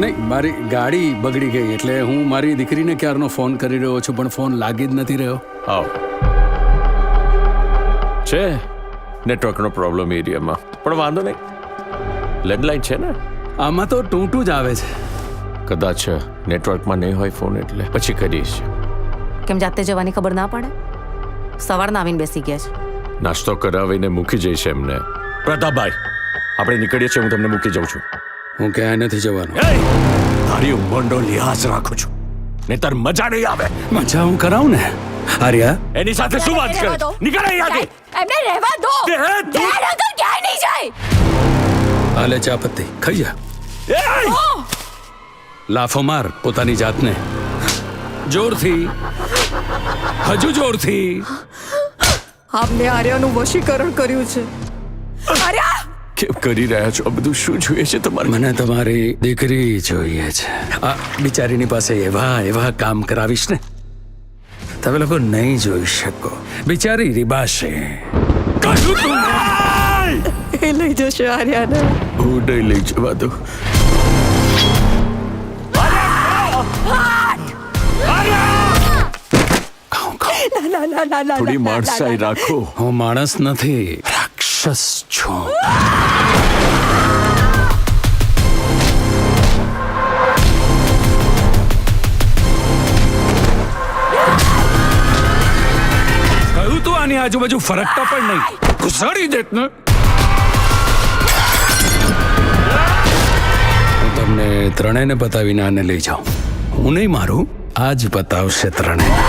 નહીં, મારી ગાડી બગડી ગઈ એટલે હું મારી દીકરીને ક્યારનો ફોન કરી રહ્યો છું, પણ ફોન લાગી જ નથી રહ્યો. આવ છે નેટવર્કનો પ્રોબ્લેમ એરિયામાં, પણ વાંધો નહીં. લેન્ડલાઇન છે ને? આમાં તો ટૂંટું જ આવે છે. કદાચ નેટવર્કમાં નહીં હોય ફોન, એટલે પછી કરીશ. કેમ જાતે જવાની ખબર ના પડે? સવારના આવીને બેસી ગયા છે. નાસ્તો કરાવીને મૂકી જઈશ એમને. પ્રતાપભાઈ, આપણે નીકળીએ છીએ, હું તમને મૂકી જાઉં છું. હું ક્યાંય નથી જવાનું. તારી ઉંમરનો લિહાઝ રાખું છું, નહીતર મજા નહીં આવે. મજા હું કરાવું ને. આર્યા, એની સાથે શું વાત કરે? નીકળ અહીંયાથી. એમને રહેવા દો. ધ્યાન આગળ ક્યાંય નહીં જાય. હાલે ચા પત્તી ખાઈ જા. લાફો માર પોતાની જાતને જોરથી, હજુ જોરથી. આપને આર્યાનું વશીકરણ કર્યું છે. આર્યા, કેમ કરી રહ્યા છો આ બધું? શું જોઈએ છે તમારે? મને તમારી દીકરી જોઈએ છે. આ બિચારીની પાસે એવા કામ કરાવીશ ને, તમે લોકો નહીં જોઈ શકો. બિચારી રીબાશે. કહ્યું તું ને. એ લઈ જશે આર્યાને. હું નહીં લઈ જવા દઉં. ના. થોડી માણસાઈ રાખો. હું માણસ નથી, રાક્ષસ છું. કહ્યું તું આની આજુબાજુ ફરકતા પણ નહીં. ઘુસાડી દેત ને. હું તમને ત્રણેયને બતાવીને આને લઈ જાઉં. હું નહીં મારું, આજ બતાવશે ત્રણેય.